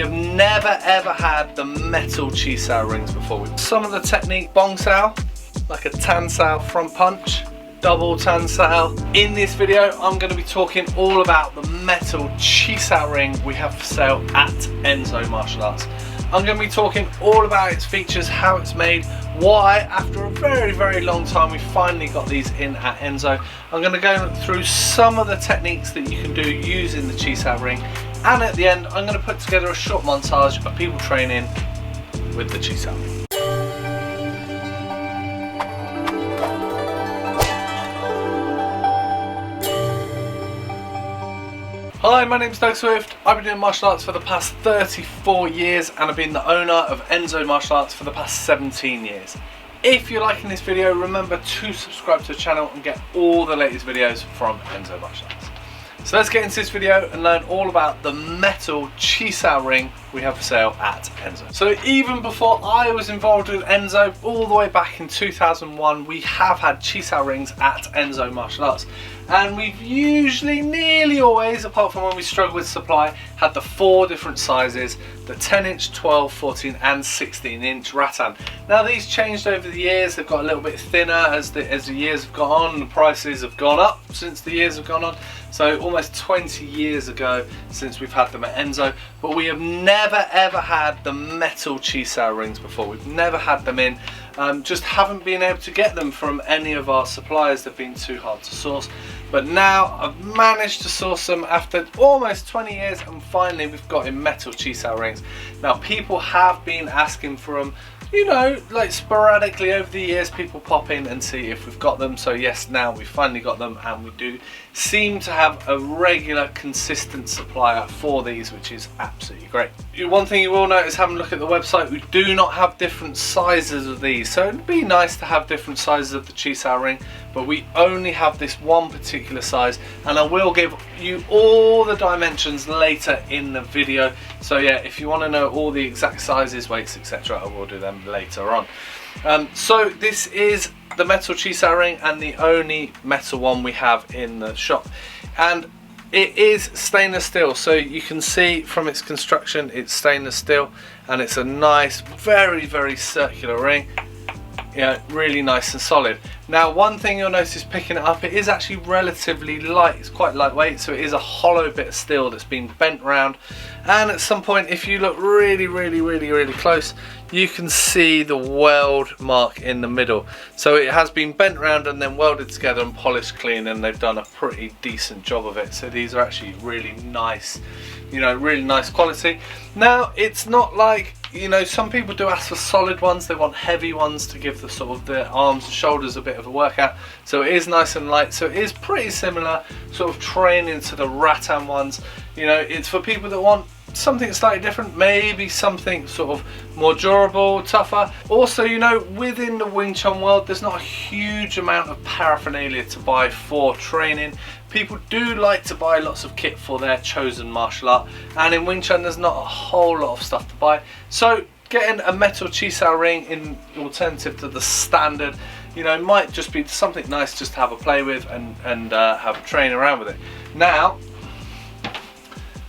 have never ever had the metal Chi Sau rings before. Some of the technique, bong sao, like a tan sao front punch, double tan sao. In this video I'm going to be talking all about the metal Chi Sau ring we have for sale at Enso Martial Arts. I'm going to be talking all about its features, how it's made, why after a very long time we finally got these in at Enso. I'm going to go through some of the techniques that you can do using the Chi Sau ring, and at the end I'm going to put together a short montage of people training with the Chi Sau ring. Hi, my name's Doug Swift. I've been doing martial arts for the past 34 years and I've been the owner of Enso Martial Arts for the past 17 years. If you're liking this video, remember to subscribe to the channel and get all the latest videos from Enso Martial Arts. So let's get into this video and learn all about the metal Chi Sau ring we have for sale at Enso. So even before I was involved with Enso, all the way back in 2001, we have had Chi Sau rings at Enso Martial Arts. And we've usually, nearly always, apart from when we struggle with supply, had the 4 different sizes, the 10-inch, 12, 14 and 16-inch rattan. Now these changed over the years, they've got a little bit thinner as the years have gone on, the prices have gone up since the years have gone on. So almost 20 years ago since we've had them at Enso, but we have never ever had the metal Chi Sau rings before. We've never had them in, just haven't been able to get them from any of our suppliers. They've been too hard to source. But now I've managed to source them after almost 20 years, and finally we've got in metal Chi Sau rings. Now people have been asking for them, you know, like sporadically over the years. People pop in and see if we've got them. So yes, now we've finally got them, and we do seem to have a regular, consistent supplier for these, which is absolutely great. One thing you will notice having a look at the website, we do not have different sizes of these. So it'd be nice to have different sizes of the Chi Sau ring, but we only have this one particular size, and I will give you all the dimensions later in the video. So yeah, if you want to know all the exact sizes, weights, etc., I will do them later on. So this is the metal Chi Sau ring, and the only metal one we have in the shop, and it is stainless steel. So you can see from its construction, it's stainless steel, and it's a nice, very circular ring. Yeah, really nice and solid. Now one thing you'll notice picking it up, it is actually relatively light. It's quite lightweight, so it is a hollow bit of steel that's been bent round, and at some point, if you look really close, you can see the weld mark in the middle. So it has been bent round and then welded together and polished clean, and they've done a pretty decent job of it. So these are actually really nice, you know, really nice quality. Now it's not like, you know, some people do ask for solid ones. They want heavy ones to give the sort of the arms and shoulders a bit of a workout. So it is nice and light. So it is pretty similar sort of training to the rattan ones. You know, it's for people that want something slightly different, maybe something sort of more durable, tougher. Also, you know, within the Wing Chun world, there's not a huge amount of paraphernalia to buy for training. People do like to buy lots of kit for their chosen martial art, and in Wing Chun there's not a whole lot of stuff to buy. So getting a metal Chi Sau ring in alternative to the standard, you know, might just be something nice just to have a play with and have a train around with it. Now,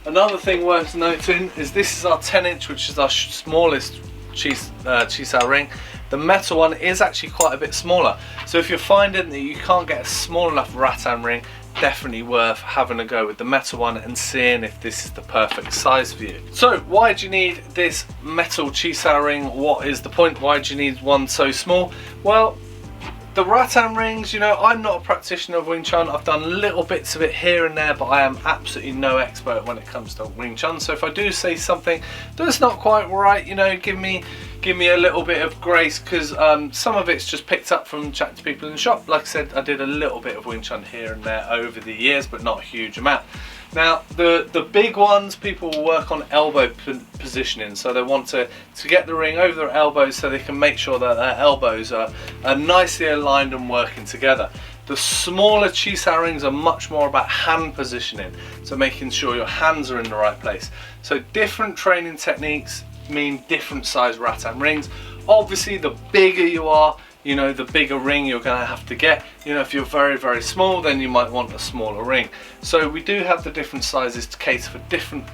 another thing worth noting is this is our 10-inch, which is our smallest Chi Sau ring. The metal one is actually quite a bit smaller. So if you're finding that you can't get a small enough rattan ring, definitely worth having a go with the metal one and seeing if this is the perfect size for you. So why do you need this metal Chi Sau ring? What is the point? Why do you need one so small? Well, the rattan rings, you know, I'm not a practitioner of Wing Chun. I've done little bits of it here and there, but I am absolutely no expert when it comes to Wing Chun. So if I do say something that's not quite right, you know, give me a little bit of grace, because some of it's just picked up from chatting to people in the shop. Like I said, I did a little bit of Wing Chun here and there over the years, but not a huge amount. Now the big ones, people will work on elbow positioning, so they want to get the ring over their elbows so they can make sure that their elbows are nicely aligned and working together. The smaller Chi Sau rings are much more about hand positioning, so making sure your hands are in the right place. So different training techniques mean different size rattan rings. Obviously the bigger you are, you know, the bigger ring you're going to have to get. You know, if you're very small, then you might want a smaller ring. So we do have the different sizes to cater for different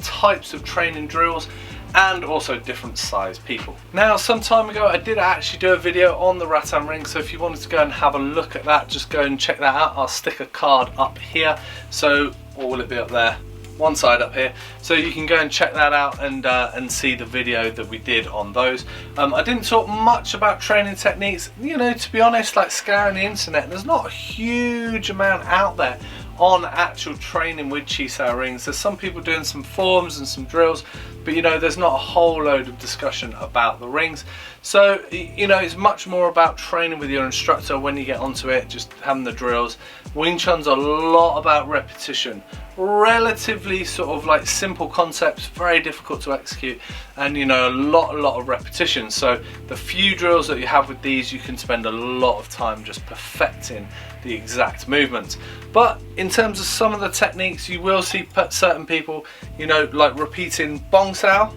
types of training drills, and also different size people. Now, some time ago I did actually do a video on the rattan ring, so if you wanted to go and have a look at that, just go and check that out. I'll stick a card up here, so, or will it be up there? One side up here, so you can go and check that out and see the video that we did on those. I didn't talk much about training techniques. You know, to be honest, like scouring the internet, there's not a huge amount out there on actual training with Chi Sau rings. There's some people doing some forms and some drills, but you know, there's not a whole load of discussion about the rings. So you know, it's much more about training with your instructor when you get onto it, just having the drills. Wing Chun's a lot about repetition, relatively sort of like simple concepts, very difficult to execute, and you know, a lot of repetition. So the few drills that you have with these, you can spend a lot of time just perfecting the exact movements. But in terms of some of the techniques, you will see certain people, you know, like repeating bong sao,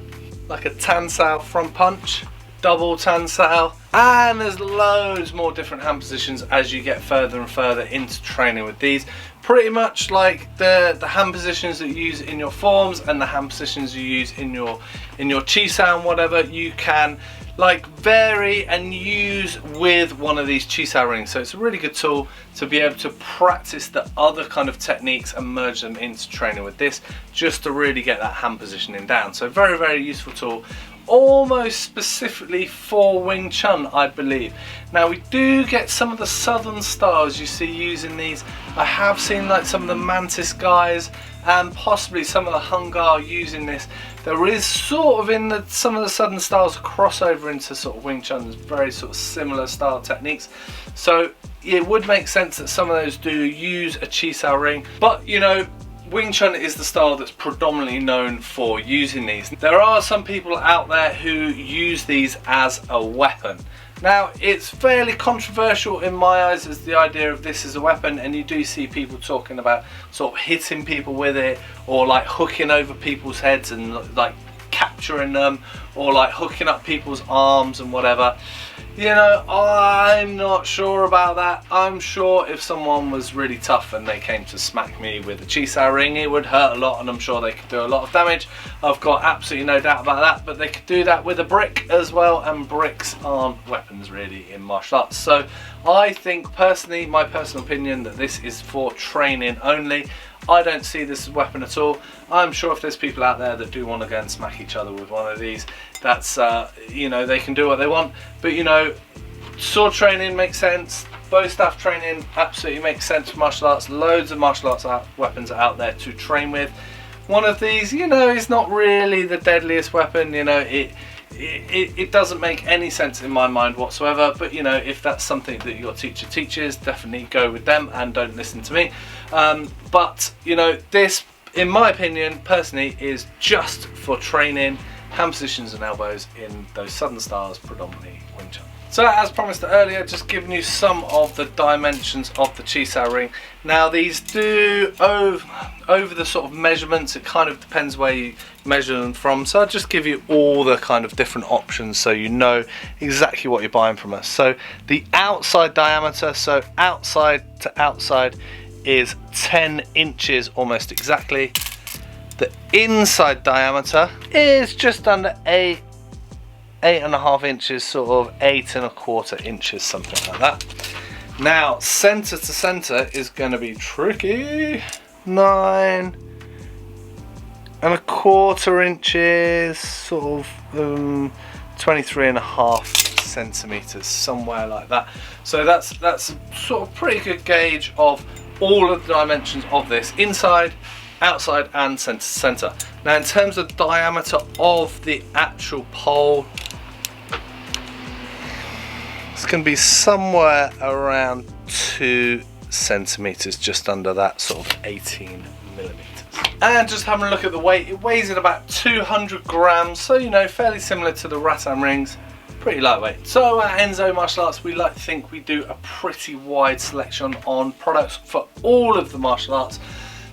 like a tan sao front punch, double tan sao, and there's loads more different hand positions as you get further and further into training with these. Pretty much like the hand positions that you use in your forms and the hand positions you use in your Chi Sau and whatever, you can like vary and use with one of these Chi Sau rings. So it's a really good tool to be able to practice the other kind of techniques and merge them into training with this, just to really get that hand positioning down. So very useful tool, almost specifically for Wing Chun, I believe. Now we do get some of the southern styles you see using these. I have seen like some of the Mantis guys and possibly some of the Hungar using this. There is sort of in some of the southern styles a crossover into sort of Wing Chun's very sort of similar style techniques. So it would make sense that some of those do use a Chi Sau ring, but you know, Wing Chun is the style that's predominantly known for using these. There are some people out there who use these as a weapon. Now, it's fairly controversial in my eyes as the idea of this as a weapon, and you do see people talking about sort of hitting people with it, or like hooking over people's heads and like capturing them, or like hooking up people's arms and whatever. You know, I'm not sure about that. I'm sure if someone was really tough and they came to smack me with a Chi Sau ring, it would hurt a lot, and I'm sure they could do a lot of damage. I've got absolutely no doubt about that, but they could do that with a brick as well, and bricks aren't weapons really in martial arts. So I think personally, my personal opinion, that this is for training only. I don't see this as a weapon at all. I'm sure if there's people out there that do want to go and smack each other with one of these, that's you know, they can do what they want. But you know, sword training makes sense, bow staff training absolutely makes sense for martial arts. Loads of martial arts weapons are out there to train with. One of these, you know, is not really the deadliest weapon. You know, it doesn't make any sense in my mind whatsoever, but you know, if that's something that your teacher teaches, definitely go with them and don't listen to me. But you know, this, in my opinion, personally, is just for training hand positions and elbows in those southern styles, predominantly Wing Chun. So as promised earlier, just giving you some of the dimensions of the Chi Sau ring. Now these do over the sort of measurements, it kind of depends where you measure them from. So I'll just give you all the kind of different options so you know exactly what you're buying from us. So the outside diameter, so outside to outside, is 10 inches almost exactly. The inside diameter is just under 8.5 inches, sort of 8.25 inches, something like that. Now center to center is going to be tricky. 9.25 inches, sort of 23.5 centimeters, somewhere like that. So that's sort of pretty good gauge of all of the dimensions of this, inside, outside and center to center. Now in terms of diameter of the actual pole, it's going to be somewhere around 2 centimeters, just under that, sort of 18 millimeters. And just having a look at the weight, it weighs at about 200 grams, so you know, fairly similar to the rattan rings, pretty lightweight. So at Enso Martial Arts, we like to think we do a pretty wide selection on products for all of the martial arts.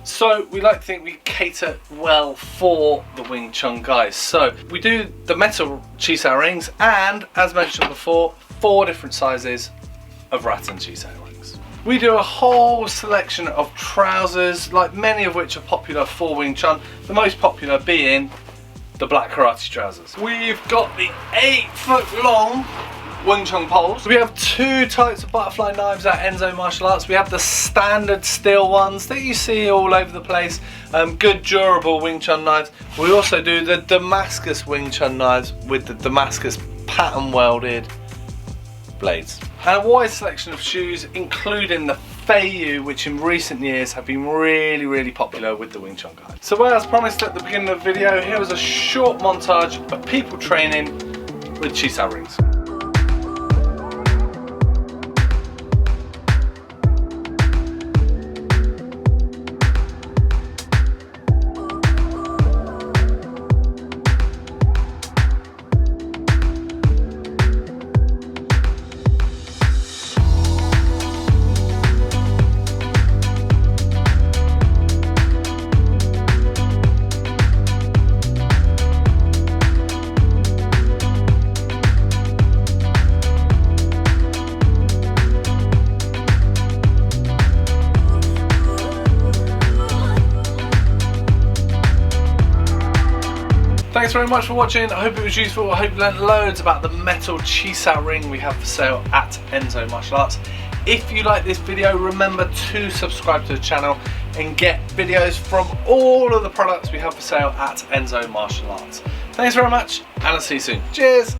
So we like to think we cater well for the Wing Chun guys. So we do the Metal Chi Shu Rings, and as mentioned before, 4 different sizes of rattan Chi Sau rings. We do a whole selection of trousers, like many of which are popular for Wing Chun, the most popular being the black karate trousers. We've got the 8-foot long Wing Chun poles. We have two types of butterfly knives at Enso Martial Arts. We have the standard steel ones that you see all over the place, good durable Wing Chun knives. We also do the Damascus Wing Chun knives with the Damascus pattern welded blades. And a wide selection of shoes, including the Feiyu, which in recent years have been really popular with the Wing Chun guys. So as promised at the beginning of the video, here was a short montage of people training with Chi Sau Rings. Thanks very much for watching. I hope it was useful. I hope you learned loads about the Metal Chi Sau Ring we have for sale at Enso Martial Arts. If you like this video, remember to subscribe to the channel and get videos from all of the products we have for sale at Enso Martial Arts. Thanks very much, and I'll see you soon. Cheers!